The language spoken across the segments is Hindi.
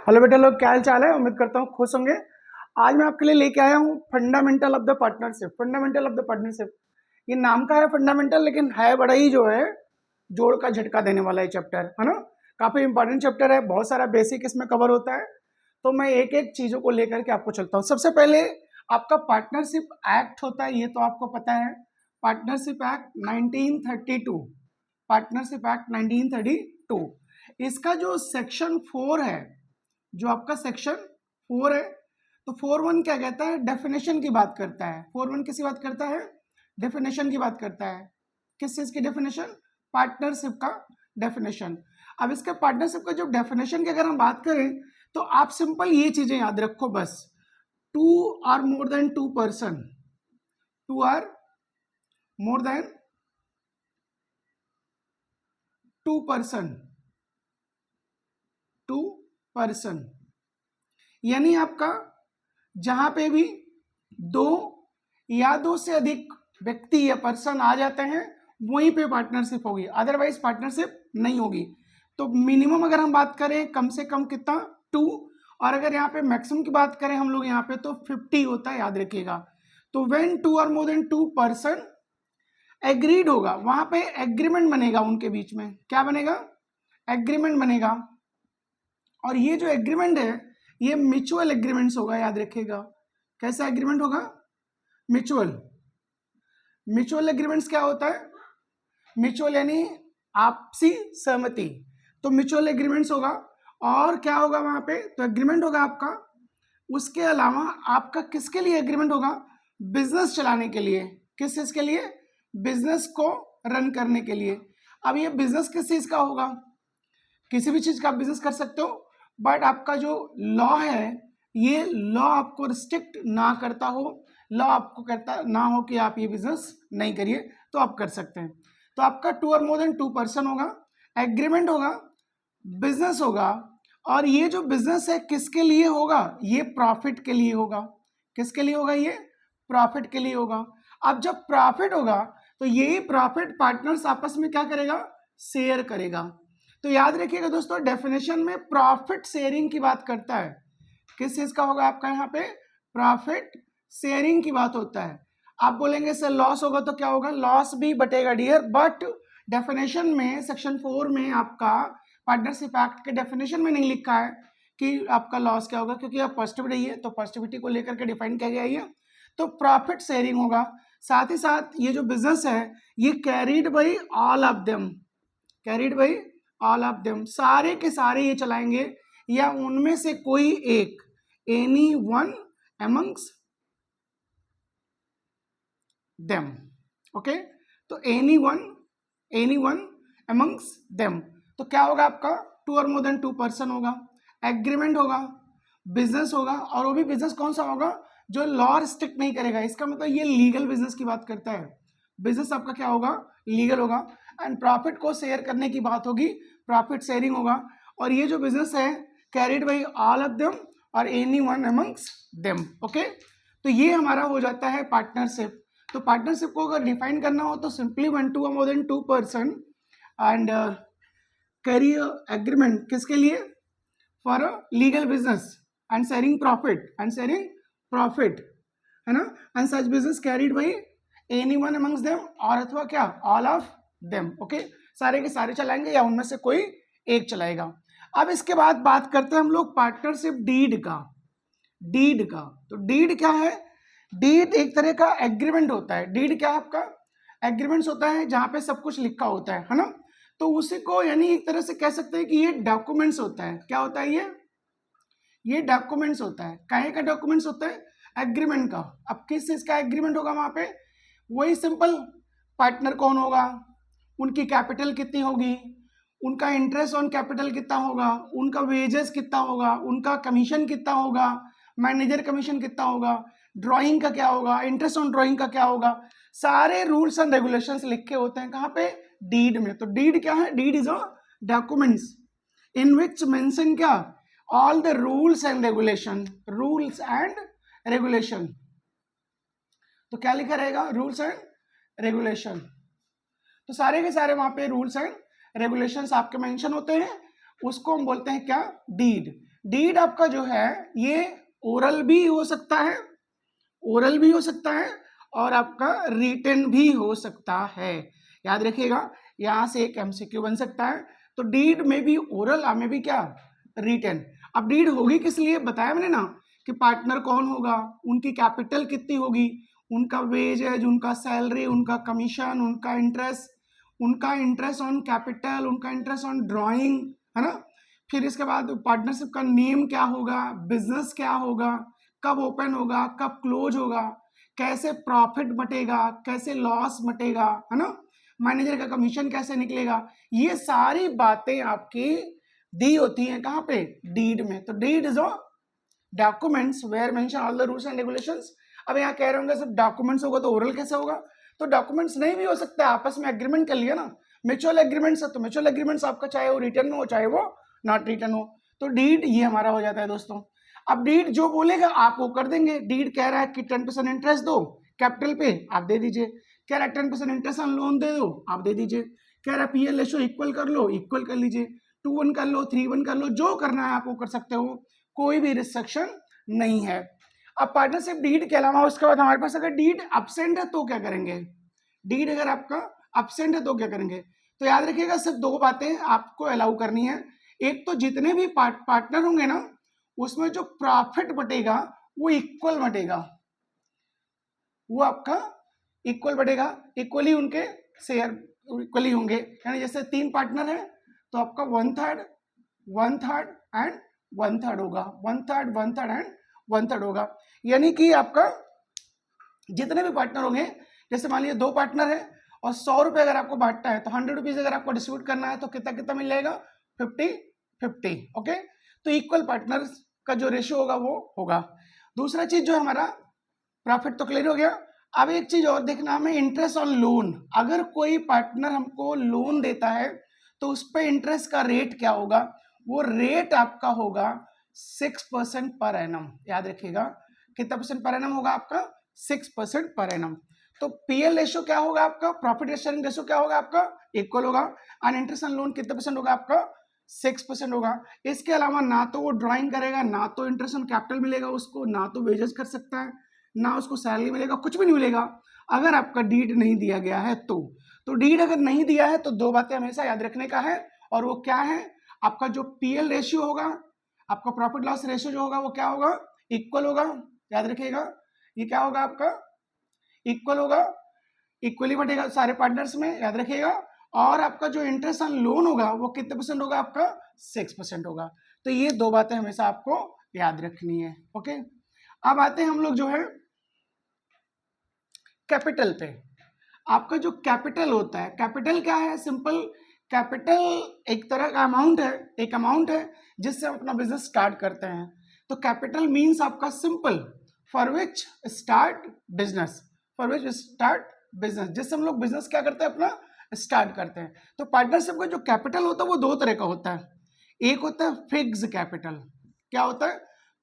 हेलो बेटा लोग, क्या हाल चाल है। उम्मीद करता हूँ खुश होंगे। आज मैं आपके लिए लेके आया हूँ fundamental of the partnership. Fundamental of the partnership, ये नाम का है फंडामेंटल, लेकिन है बड़ा ही जो है जोड़ का झटका देने वाला है चैप्टर, है ना। काफी इंपॉर्टेंट चैप्टर है, बहुत सारा बेसिक इसमें कवर होता है। तो मैं एक एक चीजों को लेकर के आपको चलता हूँ। सबसे पहले आपका पार्टनरशिप एक्ट होता है, ये तो आपको पता है। पार्टनरशिप एक्ट 1932, पार्टनरशिप एक्ट 1932, इसका जो सेक्शन 4 है, जो आपका सेक्शन 4 है, तो 4(1) क्या कहता है, डेफिनेशन की बात करता है। 4(1) किसी बात करता है, डेफिनेशन की बात करता है। किस चीज की डेफिनेशन, पार्टनरशिप का डेफिनेशन। अब इसके पार्टनरशिप का जो डेफिनेशन की अगर हम बात करें तो आप सिंपल ये चीजें याद रखो बस। 2 or more than 2 person, 2 or more than 2 person, 2 person, यानी आपका जहां पे भी दो या दो से अधिक व्यक्ति या पर्सन आ जाते हैं वहीं पे पार्टनरशिप होगी, अदरवाइज पार्टनरशिप नहीं होगी। तो मिनिमम अगर हम बात करें कम से कम कितना, 2, और अगर यहाँ पे मैक्सिमम की बात करें हम लोग यहाँ पे तो 50 होता है, याद रखिएगा। तो व्हेन 2 और मोर देन 2 पर्सन एग्रीड होगा, वहां पे एग्रीमेंट बनेगा उनके बीच में। क्या बनेगा, एग्रीमेंट बनेगा। और ये जो एग्रीमेंट है ये म्यूचुअल एग्रीमेंट्स होगा, याद रखिएगा। कैसा एग्रीमेंट होगा, म्यूचुअल। म्यूचुअल एग्रीमेंट्स क्या होता है, म्यूचुअल यानी आपसी सहमति। तो म्यूचुअल एग्रीमेंट्स होगा। और क्या होगा वहां पे, तो एग्रीमेंट होगा आपका। उसके अलावा आपका किसके लिए एग्रीमेंट होगा, बिजनेस चलाने के लिए। किस चीज के लिए, बिजनेस को रन करने के लिए। अब ये बिजनेस किस चीज का होगा, किसी भी चीज का आप बिजनेस कर सकते हो, बट आपका जो लॉ है ये लॉ आपको रिस्ट्रिक्ट ना करता हो, लॉ आपको कहता ना हो कि आप ये बिजनेस नहीं करिए, तो आप कर सकते हैं। तो आपका 2 और मोर देन 2 पर्सन होगा, एग्रीमेंट होगा, बिजनेस होगा। और ये जो बिजनेस है किसके लिए होगा, ये प्रॉफिट के लिए होगा। किसके लिए होगा, ये प्रॉफिट के लिए होगा। अब जब प्रॉफिट होगा तो यही प्रॉफिट पार्टनर्स आपस में क्या करेगा, शेयर करेगा। तो याद रखिएगा दोस्तों, डेफिनेशन में प्रॉफिट शेयरिंग की बात करता है। किस चीज का होगा आपका यहाँ पे, प्रॉफिट शेयरिंग की बात होता है। आप बोलेंगे सर लॉस होगा तो क्या होगा, लॉस भी बटेगा डियर, बट डेफिनेशन में सेक्शन 4 में आपका पार्टनरशिप एक्ट के डेफिनेशन में नहीं लिखा है कि आपका लॉस क्या होगा, क्योंकि आप पॉजिटिविटी है तो पॉजिटिविटी को लेकर के डिफाइन किया गया है। तो प्रॉफिट शेयरिंग होगा। साथ ही साथ ये जो बिजनेस है ये carried by all of them, carried by all of them, सारे के सारे ये चलाएंगे या उनमें से कोई एक, any one amongst them. Okay, तो एनी वन एमंग्स देम। तो क्या होगा आपका, 2 और मोर देन 2 पर्सन होगा, एग्रीमेंट होगा, बिजनेस होगा। और वो भी बिजनेस कौन सा होगा, जो लॉ रिस्ट्रिक्ट नहीं करेगा। इसका मतलब ये लीगल बिजनेस की बात करता है। बिजनेस आपका क्या होगा, लीगल होगा। एंड प्रॉफिट को शेयर करने की बात होगी, प्रॉफिट शेयरिंग होगा। और ये जो बिजनेस है carried by all of them और any one amongst them. Okay, तो ये हमारा हो जाता है पार्टनरशिप। तो पार्टनरशिप को अगर डिफाइन करना हो तो simply 1 to more than 2 person and carry agreement किसके लिए, for a legal business and sharing profit, है ना। And such business carried by any one amongst them, और अथवा क्या, ऑल ऑफ देम। ओके, सारे के सारे चलाएंगे या उनमें से कोई एक चलाएगा। अब इसके बाद बात करते हैं हम लोग पार्टनरशिप डीड का। डीड का, तो डीड क्या है, डीड एक तरह का एग्रीमेंट होता है। डीड क्या है आपका, एग्रीमेंट्स होता है जहां पे सब कुछ लिखा होता है ना। तो उसी को यानी एक तरह से कह सकते हैं कि ये डॉक्यूमेंट्स होता है। क्या होता है ये डॉक्यूमेंट्स होता है। काहे का डॉक्यूमेंट्स होता है, एग्रीमेंट का। अब किस चीज का एग्रीमेंट होगा वहां पे, वही सिंपल, पार्टनर कौन होगा, उनकी कैपिटल कितनी होगी, उनका इंटरेस्ट ऑन कैपिटल कितना होगा, उनका वेजेस कितना होगा, उनका कमीशन कितना होगा, मैनेजर कमीशन कितना होगा, ड्राइंग का क्या होगा, इंटरेस्ट ऑन ड्राइंग का क्या होगा। सारे रूल्स एंड रेगुलेशंस लिखे होते हैं कहाँ पे, डीड में। तो डीड क्या है, deed is a documents in which mention क्या, all the rules and regulation, rules and regulation. तो क्या लिखा रहेगा, रूल्स एंड रेगुलेशन। तो सारे के सारे वहां पे रूल्स एंड रेगुलेशंस आपके मेंशन होते हैं, उसको हम बोलते हैं क्या, डीड। डीड आपका जो है ये ओरल भी हो सकता है, ओरल भी हो सकता है और आपका रिटन भी हो सकता है। याद रखिएगा, यहां से एक एमसीक्यू बन सकता है। तो डीड में भी ओरल, में भी क्या, रिटन। अब डीड होगी किस लिए, बताया मैंने ना कि पार्टनर कौन होगा, उनकी कैपिटल कितनी होगी, उनका वेजेज, उनका सैलरी, उनका कमीशन, उनका इंटरेस्ट ऑन कैपिटल, उनका इंटरेस्ट ऑन ड्राइंग, है ना। फिर इसके बाद पार्टनरशिप का नेम क्या होगा, बिजनेस क्या होगा, कब ओपन होगा, कब क्लोज होगा, कैसे प्रॉफिट बटेगा, कैसे लॉस बटेगा, है ना, मैनेजर का कमीशन कैसे निकलेगा, ये सारी बातें आपकी दी होती हैं कहाँ पे, डीड में। तो deed is a documents where mention all the rules and regulations. अब यहाँ कह रहे होंगे सब डॉक्यूमेंट्स होगा तो ओरल कैसे होगा, तो डॉक्यूमेंट्स नहीं भी हो सकता है, आपस में एग्रीमेंट कर लिया ना, म्यूचुअल एग्रीमेंट्स है तो म्यूचुअल एग्रीमेंट्स आपका चाहे वो रिटर्न में हो चाहे वो नॉट रिटर्न हो, तो डीड ये हमारा हो जाता है दोस्तों। अब डीड जो बोलेगा आप वो कर देंगे। डीड कह रहा है कि 10% इंटरेस्ट दो कैपिटल पे, आप दे दीजिए। कह रहा है 10% इंटरेस्ट ऑन लोन दे दो, आप दे दीजिए। कह रहा है पीएल रेशो इक्वल कर लो, इक्वल कर लीजिए। 2:1 कर लो, 3:1 कर लो, जो करना है आप वो कर सकते हो, कोई भी रिस्ट्रिक्शन नहीं है। अब पार्टनरशिप डीड के अलावा उसके बाद हमारे पास अगर डीड एब्सेंट है तो क्या करेंगे, डीड अगर आपका एब्सेंट है तो क्या करेंगे। तो याद रखिएगा सिर्फ दो बातें आपको अलाउ करनी है। एक तो जितने भी पार्टनर होंगे ना उसमें जो प्रॉफिट बटेगा वो इक्वल बटेगा, वो आपका इक्वल बटेगा, इक्वली उनके शेयर इक्वली होंगे। यानी जैसे 3 पार्टनर है तो आपका 1/3 1/3 एंड 1/3 होगा, 1/3 1/3 एंड 1/3 होगा। यानी कि आपका जितने भी पार्टनर होंगे, जैसे मान लीजिए 2 पार्टनर है और 100 रुपए अगर आपको बांटना है तो 100 रुपीज अगर आपको डिस्ट्रीब्यूट करना है तो कितना कितना मिल जाएगा, 50-50। ओके, तो इक्वल पार्टनर्स का जो रेशियो होगा वो होगा। दूसरा चीज जो हमारा प्रॉफिट तो क्लियर हो गया। अब एक चीज और देखना हमें, इंटरेस्ट ऑन लोन। अगर कोई पार्टनर हमको लोन देता है तो उस पर इंटरेस्ट का रेट क्या होगा, वो रेट आपका होगा 6% पर एनम। याद रखिएगा कितना परसेंट पर एनम होगा आपका, 6% पर एनम। तो पीएल रेशियो क्या होगा आपका, प्रॉफिट शेयरिंग रेशियो क्या होगा आपका, इक्वल होगा। और इंटरेस्ट ऑन लोन कितना परसेंट होगा आपका, 6% होगा। इसके अलावा ना तो वो ड्राइंग करेगा, ना तो इंटरेस्ट ऑन कैपिटल मिलेगा उसको, ना तो वेजेस कर सकता है, ना उसको सैलरी मिलेगा, कुछ भी नहीं मिलेगा अगर आपका डीड नहीं दिया गया है तो डीड अगर नहीं दिया है तो दो बातें हमेशा याद रखने का है, और वो क्या है, आपका जो पीएल रेशियो होगा, आपका प्रॉफिट लॉस रेशियो जो होगा वो क्या होगा, इक्वल होगा। याद रखिएगा ये क्या होगा आपका, इक्वल होगा, इक्वली बटेगा सारे पार्टनर्स में, याद रखिएगा। और आपका जो इंटरेस्ट ऑन लोन होगा वो कितने परसेंट होगा आपका, 6% होगा। तो ये दो बातें हमेशा आपको याद रखनी है। ओके, अब आते हैं हम लोग जो है कैपिटल पे। आपका जो कैपिटल होता है, कैपिटल क्या है, सिंपल कैपिटल एक तरह का अमाउंट है, एक अमाउंट है जिससे हम अपना बिजनेस स्टार्ट करते हैं। तो कैपिटल मींस आपका simple for which start business, for which start business, जिससे हम लोग बिजनेस क्या करते हैं, अपना स्टार्ट करते हैं। तो पार्टनरशिप का जो कैपिटल होता है वो दो तरह का होता है, एक होता है फिक्स कैपिटल, क्या होता है,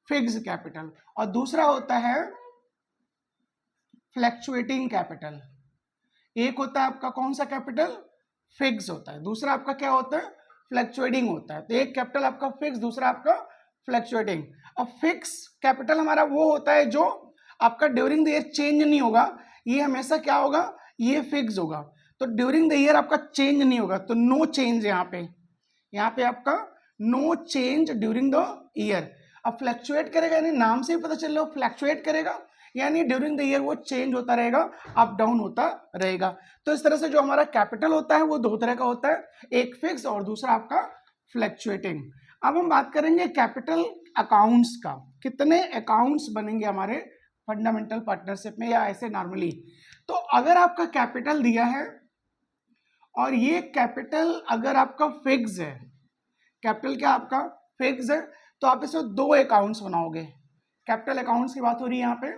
फिक्स कैपिटल, और दूसरा होता है फ्लैक्चुएटिंग कैपिटल। एक होता है आपका कौन सा कैपिटल, फिक्स होता है, दूसरा आपका क्या होता है, फ्लैक्चुएटिंग होता है। तो एक कैपिटल आपका फिक्स, दूसरा आपका फ्लैक्चुएटिंग। अब फिक्स कैपिटल हमारा वो होता है जो आपका ड्यूरिंग द ईयर चेंज नहीं होगा, ये हमेशा क्या होगा, ये फिक्स होगा। तो ड्यूरिंग द ईयर आपका चेंज नहीं होगा, तो नो चेंज, यहाँ पे आपका no change during the year. अब फ्लैक्चुएट करेगा, यानी नाम से ही पता चल रहा है फ्लैक्चुएट करेगा, यानी ड्यूरिंग द ईयर वो चेंज होता रहेगा, अप डाउन होता रहेगा। तो इस तरह से जो हमारा कैपिटल होता है वो दो तरह का होता है, एक फिक्स और दूसरा आपका फ्लैक्चुएटिंग। अब हम बात करेंगे कैपिटल अकाउंट्स का, कितने अकाउंट्स बनेंगे हमारे फंडामेंटल पार्टनरशिप में या ऐसे नॉर्मली। तो अगर आपका कैपिटल दिया है और ये कैपिटल अगर आपका फिक्स है, कैपिटल क्या आपका फिक्स है, तो आप इसमें दो अकाउंट्स बनाओगे। कैपिटल अकाउंट्स की बात हो रही है यहाँ पे।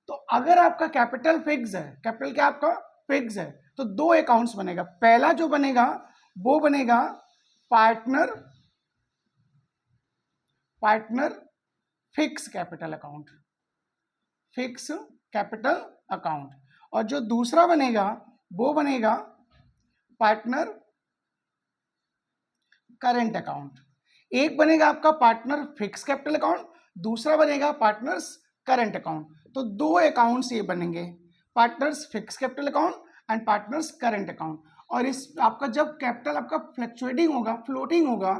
तो अगर आपका कैपिटल फिक्स है, कैपिटल क्या आपका फिक्स है, तो दो अकाउंट्स बनेगा। पहला जो बनेगा वो बनेगा partner fix capital account, fix capital account, और जो दूसरा बनेगा वो बनेगा पार्टनर करेंट अकाउंट। एक बनेगा आपका पार्टनर फिक्स कैपिटल अकाउंट, दूसरा बनेगा पार्टनर्स करंट अकाउंट। तो दो अकाउंट्स ये बनेंगे, partners fix capital account and partners current account. और इस आपका जब कैपिटल आपका फ्लक्चुएटिंग होगा, फ्लोटिंग होगा,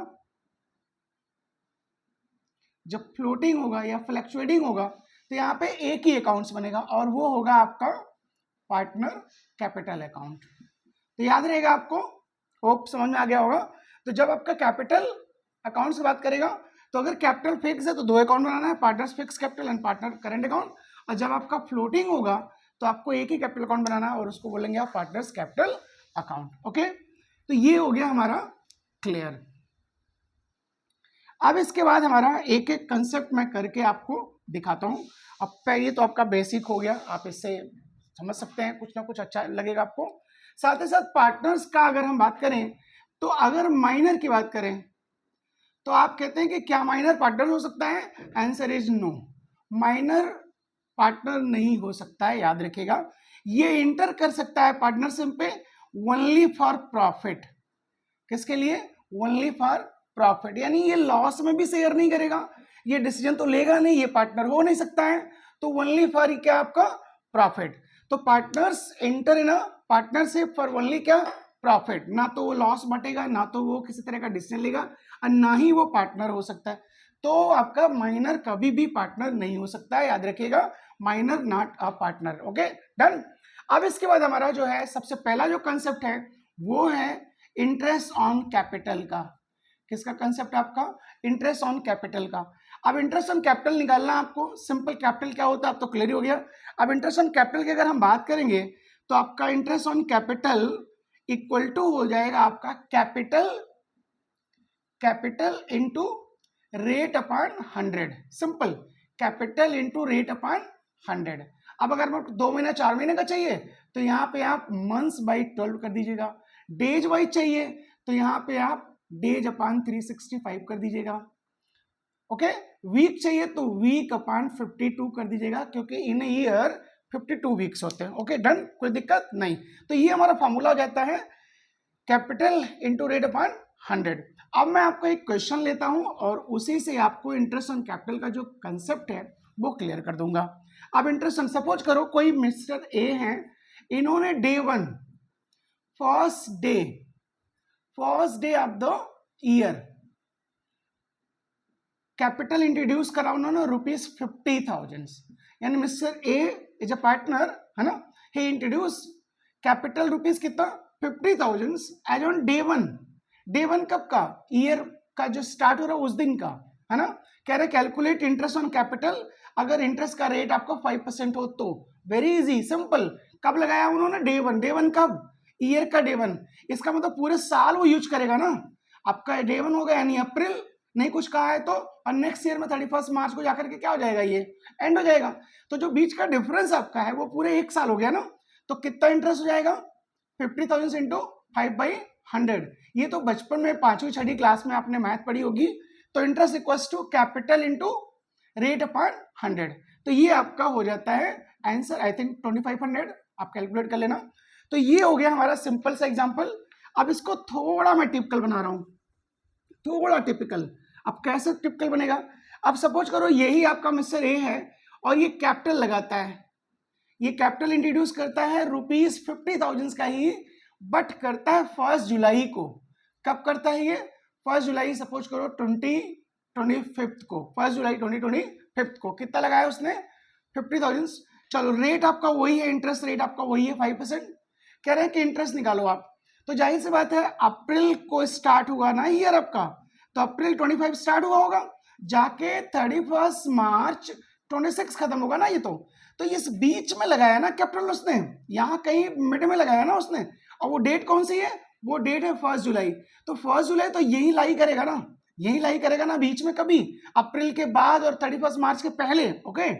जब फ्लोटिंग होगा या फ्लक्चुएटिंग होगा तो यहाँ पे एक ही अकाउंट्स बनेगा और वो होगा आपका पार्टनर कैपिटल अकाउंट। तो याद रहेगा आपको, होप समझ में आ गया होगा। तो जब आपका कैपिटल अकाउंट से बात करेगा तो अगर कैपिटल फिक्स है तो दो अकाउंट बनाना है, partners fix capital and partner current account. और जब आपका फ्लोटिंग होगा तो आपको एक ही कैपिटल अकाउंट बनाना है और उसको बोलेंगे आप पार्टनर्स कैपिटल अकाउंट। ओके, तो ये हो गया हमारा क्लियर। अब इसके बाद हमारा एक एक कंसेप्ट मैं करके आपको दिखाता हूं। अब पहले तो आपका बेसिक हो गया, आप इससे समझ सकते हैं, कुछ ना कुछ अच्छा लगेगा आपको। साथ ही साथ पार्टनर्स का अगर हम बात करें तो अगर माइनर की बात करें तो आप कहते हैं कि क्या माइनर पार्टनर हो सकता है? Answer is no, minor partner नहीं हो सकता है। याद रखिएगा, ये इंटर कर सकता है पार्टनरशिप पे ओनली फॉर प्रॉफिट। किसके लिए? ओनली फॉर प्रॉफिट, यानी ये लॉस में भी शेयर नहीं करेगा, ये डिसीजन तो लेगा नहीं, ये पार्टनर हो नहीं सकता है। तो ओनली फॉर क्या आपका प्रॉफिट। तो partners enter in a partnership for only क्या प्रॉफिट, ना तो वो लॉस बटेगा, ना तो वो किसी तरह का डिसीजन लेगा और ना ही वो पार्टनर हो सकता है। तो आपका माइनर कभी भी पार्टनर नहीं हो सकता है, याद रखिएगा, minor not a partner. Okay, done. अब इसके बाद हमारा जो है सबसे पहला जो कंसेप्ट है वो है इंटरेस्ट ऑन कैपिटल का। किसका कंसेप्ट है आपका? इंटरेस्ट ऑन कैपिटल का। अब इंटरेस्ट ऑन कैपिटल निकालना आपको, सिंपल कैपिटल क्या होता है अब तो क्लियर हो गया। अब इंटरेस्ट ऑन कैपिटल की अगर हम बात करेंगे तो आपका interest on capital equal to हो जाएगा आपका capital into rate upon 100। Simple, capital into rate upon 100। अब अगर आपको 2 महीना 4 महीने का चाहिए तो यहाँ पे आप मंथ्स बाई 12 कर दीजिएगा। डेज वाइज चाहिए तो यहाँ पे आप डेज अपॉन 365 कर दीजिएगा। ओके, वीक चाहिए तो वीक अपॉन 52 कर दीजिएगा, क्योंकि इन ईयर 52 वीक्स होते हैं। ओके, डन, कोई दिक्कत नहीं। तो ये हमारा फॉर्मूला हो जाता है कैपिटल इंटू रेट अपॉन 100। अब मैं आपको एक क्वेश्चन लेता हूं और उसी से आपको इंटरेस्ट ऑन कैपिटल का जो कंसेप्ट है वो क्लियर कर दूंगा। अब इंटरेस्ट ऑन, सपोज करो कोई मिस्टर ए हैं, इन्होंने day 1 first day of the year capital introduce करा उन्होंने ₹50,000, यानी mister A is a partner, है ना, ही इंट्रोड्यूस कैपिटल रुपीज कितना 50,000 एज ऑन डे 1। डे 1 कब का? ईयर का जो स्टार्ट हो रहा है उस दिन का, है ना। कह रहे कैलकुलेट इंटरेस्ट ऑन कैपिटल, अगर इंटरेस्ट का रेट आपका 5% हो तो। Very easy, simple. कब लगाया उन्होंने? डे 1। डे 1 कब? ईयर का डे 1। इसका मतलब पूरे साल वो यूज करेगा ना। आपका डे 1 हो गया यानी अप्रैल, नहीं कुछ कहा है तो, और नेक्स्ट ईयर में 31 मार्च को जाकर के क्या हो जाएगा, ये एंड हो जाएगा। तो जो बीच का डिफरेंस आपका है वो पूरे 1 साल हो गया ना। तो कितना इंटरेस्ट हो जाएगा? 50,000 इंटू 5/100। ये तो बचपन में 5वीं 6वीं क्लास में आपने मैथ पढ़ी होगी। तो interest equals to capital into rate upon 100। तो ये आपका हो जाता है आंसर, आई थिंक 2500, आप कैलकुलेट कर लेना। तो ये हो गया हमारा सिंपल सा एग्जांपल। अब इसको थोड़ा मैं टिपिकल बना रहा हूं, थोड़ा टिपिकल। अब कैसे टिपिकल बनेगा? अब सपोज करो यही आपका मिस्टर ए है और ये कैपिटल लगाता है, ये कैपिटल इंट्रोड्यूस करता है ₹50,000 का ही, बट करता है 1 जुलाई को। कब करता है ये? 1 जुलाई, सपोज करो 2025 को, 1 जुलाई 2025 को। कितना लगाया उसने? 50,000। चलो, रेट आपका वही है, इंटरेस्ट रेट आपका वही है 5%। कह रहे हैं कि इंटरेस्ट निकालो आप। तो जाहिर सी बात है अप्रैल को स्टार्ट हुआ ना ईयर आपका, तो अप्रैल 25 स्टार्ट हुआ होगा, जाके 31 मार्च 26 खत्म होगा ना ये। तो इस बीच में लगाया ना कैपिटल उसने, यहाँ कहीं मिड में लगाया ना उसने। और वो डेट कौन सी है? वो डेट है 1 जुलाई। तो 1 जुलाई तो यही लाई करेगा ना, यही लाई करेगा ना बीच में, कभी अप्रैल के बाद और 31 मार्च के पहले। ओके,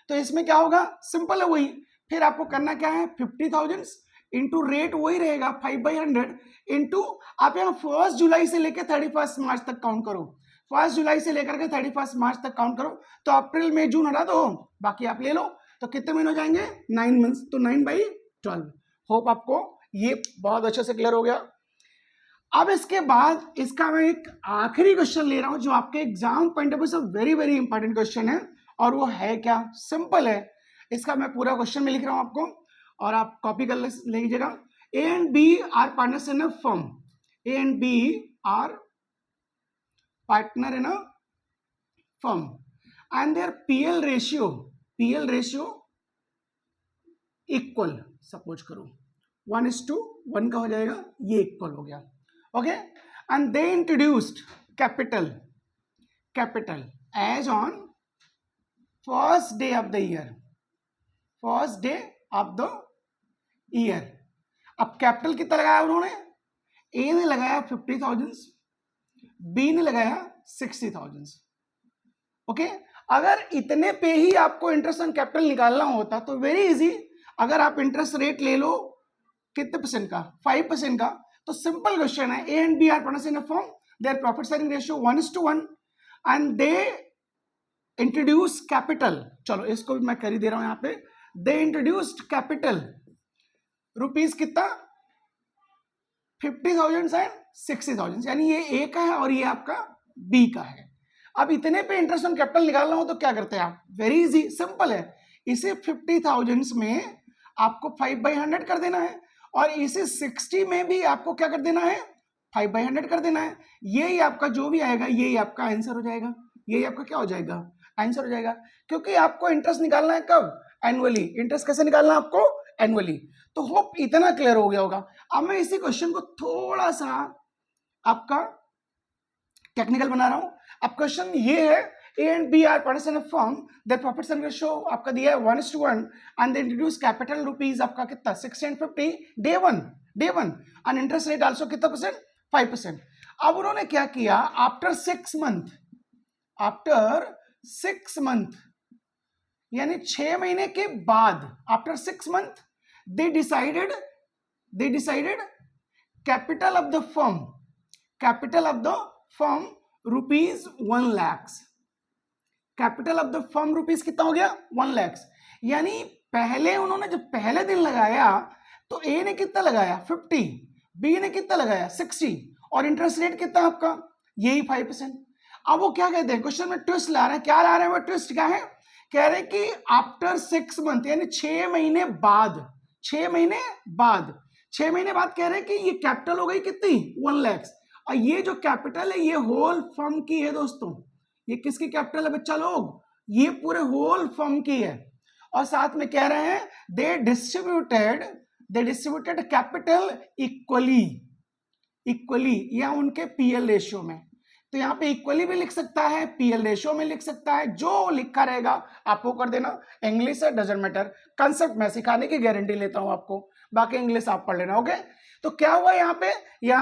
तो इसमें क्या होगा? सिंपल है वही। फिर आपको करना क्या है? 50,000 इंटू रेट वही रहेगा 5/100 इंटू, आप यहाँ 1 जुलाई से लेकर 31 मार्च तक काउंट करो। 1 जुलाई से लेकर के 31 मार्च तक काउंट करो, तो अप्रैल मई जून हटा दो, बाकी आप ले लो। तो कितने महीने हो जाएंगे? 9 मंथ्स। तो 9/12। होप आपको ये बहुत अच्छे से क्लियर हो गया। अब इसके बाद इसका मैं एक आखिरी क्वेश्चन ले रहा हूं जो आपके एग्जाम पॉइंट ऑफ व्यू से वेरी वेरी इंपॉर्टेंट क्वेश्चन है, और वो है क्या, सिंपल है। इसका मैं पूरा क्वेश्चन में लिख रहा हूं आपको, और आप कॉपी कर लीजिएगा। A and B are partners in a firm, A and B are partner in a firm and their PL ratio equal, suppose करो 1:1 का हो जाएगा, ये इक्वल हो गया, okay. And they introduced capital as on first day of the year. अब कैपिटल कितना लगाया उन्होंने, ए ने लगाया 50,000, बी ने लगाया 60,000, ओके। अगर इतने पे ही आपको इंटरेस्ट ऑन कैपिटल निकालना होता तो वेरी इजी, अगर आप इंटरेस्ट रेट ले लो कितने परसेंट का, 5% का, तो सिंपल क्वेश्चन है, A and B are partners in a firm, their profit sharing ratio 1:1 and they introduce capital, चलो इसको भी मैं कर ही दे रहा हूं यहां पे, दे इंट्रोड्यूस्ड कैपिटल रुपीज कितना 50,000 एंड 60,000, यानी ये ए का है और ये आपका बी का है। अब इतने पे इंटरेस्ट ऑन कैपिटल निकालना हो तो क्या करते हैं आप, वेरी इजी, सिंपल है, इसे 50,000 में आपको 5/100 कर देना है, और इसे 60 में भी आपको क्या कर देना है, 5/100 कर देना है। यही आपका जो भी आएगा यही आपका आंसर हो जाएगा, यही आपका क्या हो जाएगा, आंसर हो जाएगा। क्योंकि आपको इंटरेस्ट निकालना है कब, एनुअली। इंटरेस्ट कैसे निकालना है आपको, एनुअली। तो होप इतना क्लियर हो गया होगा। अब मैं इसी क्वेश्चन को थोड़ा सा आपका टेक्निकल बना रहा हूं। अब क्वेश्चन ये है, A and B are partners in a firm, their profit sharing ratio आपका दिया है 1:1 and they introduce capital rupees आपका कितना 60 and 50 day one and interest rate also कितना परसेंट, 5%। अब उन्होंने क्या किया, आफ्टर 6 मंथ यानी 6 महीने के बाद, after 6 month they decided capital of the firm rupees 1 lakh. Capital of the firm rupees कितना हो गया, 1 लाख। यानी पहले उन्होंने जब पहले दिन लगाया तो ए ने कितना लगाया 50, बी ने कितना लगाया 60, और इंटरेस्ट रेट कितना आपका यही 5%। अब वो क्या कहते हैं, क्वेश्चन में ट्विस्ट ला रहे हैं, क्या ला रहे हैं वो ट्विस्ट क्या है, कह रहे हैं कि आफ्टर 6 मंथ यानी 6 महीने बाद कह रहे हैं कि ये कैपिटल हो गई कितनी 1 लाख, और ये जो कैपिटल है ये होल फर्म की है दोस्तों। ये किसकी कैपिटल है बच्चा लोग, ये पूरे होल फर्म की है। और साथ में कह रहे हैं दे डिस्ट्रीब्यूटेड कैपिटल इक्वली या उनके पीएल रेशियो में। तो यहाँ पे इक्वली भी लिख सकता है, पीएल रेशियो में लिख सकता है, जो लिखा रहेगा आपको कर देना। इंग्लिश है डजंट मैटर, कंसेप्ट में सिखाने की गारंटी लेता हूं आपको, बाकी इंग्लिश आप पढ़ लेना, ओके। तो क्या हुआ यहाँ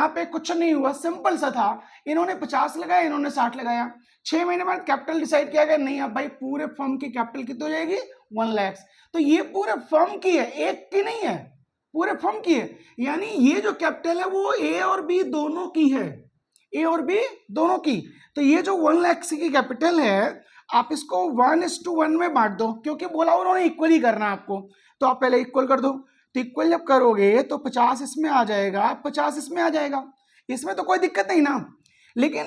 पे कुछ नहीं हुआ, सिंपल सा था। इन्होंने 50 लगाया, इन्होंने 60 लगाया। 6 महीने बाद कैपिटल डिसाइड किया गया, नहीं अब भाई पूरे फर्म की कैपिटल कितनी हो जाएगी 1 लाख। तो ये पूरे फर्म की है, एक की नहीं है, पूरे फर्म की है। यानी ये जो कैपिटल है वो ए और बी दोनों की है, ए और बी दोनों की। तो ये जो 1 लाख की कैपिटल है आप इसको 1:1 में बांट दो, क्योंकि बोला उन्होंने इक्वल ही करना आपको। तो आप पहले इक्वल कर दो, तो इक्वल जब करोगे तो 50 इसमें आ जाएगा, 50 इसमें आ जाएगा, इसमें तो कोई दिक्कत नहीं ना। लेकिन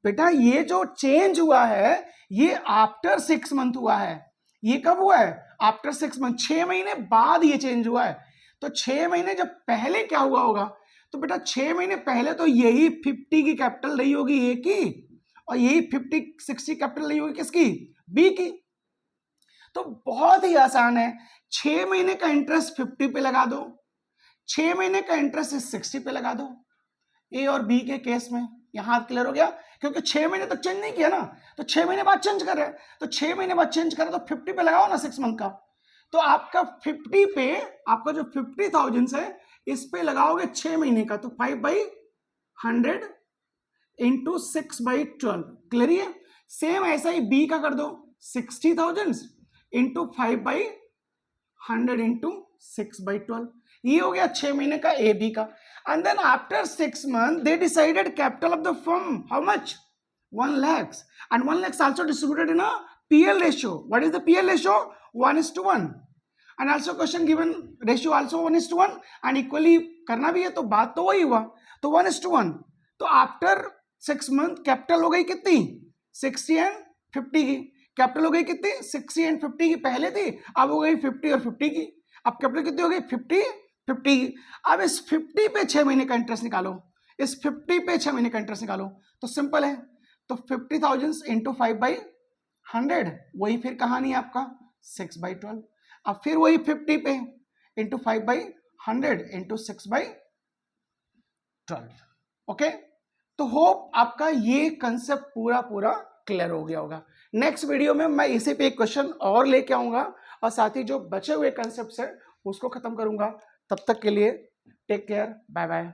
बेटा ये जो चेंज हुआ है ये आफ्टर 6 मंथ हुआ है। ये कब हुआ है, आफ्टर 6 मंथ, 6 महीने बाद ये चेंज हुआ है। तो 6 महीने जब पहले क्या हुआ होगा, तो बेटा 6 महीने पहले तो यही 50 की कैपिटल रही होगी ए की, और यही 50-60 कैपिटल रही होगी किसकी, बी की। तो बहुत ही आसान है, 6 महीने का इंटरेस्ट 50 पे लगा दो, 6 महीने का इंटरेस्ट 60 पे लगा दो। ए और बी के केस में यहां क्लियर हो गया, क्योंकि 6 महीने तक चेंज नहीं किया ना, तो 6 महीने बाद चेंज कर रहे हैं, तो 6 महीने बाद चेंज कर रहे तो 50 पे लगाओ ना 6 मंथ का। तो आपका 50 पे आपका जो 50,000 है इस पे लगाओगे 6 महीने का, तो 5/100 इंटू 6/12, क्लियर है। सेम ऐसा ही बी का कर दो, 60,000 इंटू 5/100 इंटू 6/12, ये हो गया 6 महीने का ए बी का। And then after 6 month they decided capital of the firm how much 1 lakh, and 1 lakh also distributed in a PL ratio. What is the PL ratio? 1:1. And also question given ratio also 1:1, and equally करना भी है, तो बात तो वही हुआ। तो 1:1। तो आफ्टर 6 मंथ कैपिटल हो गई कितनी, 60 एंड 50 की। कैपिटल हो गई कितनी, 60 एंड 50 की, पहले थी, अब हो गई 50 और 50 की। अब कैपिटल कितनी हो गई, 50 की। अब इस 50 पे 6 महीने का इंटरेस्ट निकालो, इस 50 पे 6 महीने का इंटरेस्ट निकालो, तो सिंपल है। तो 50,000 इंटू 5/100, वही फिर कहानी है आपका 6/12। अब फिर वही 50 पे इंटू 5/100 इंटू 6/12। ओके, तो होप आपका ये कंसेप्ट पूरा क्लियर हो गया होगा। नेक्स्ट वीडियो में मैं इसी पे एक क्वेश्चन और लेके आऊंगा और साथ ही जो बचे हुए कंसेप्ट है उसको खत्म करूंगा। तब तक के लिए टेक केयर, बाय बाय।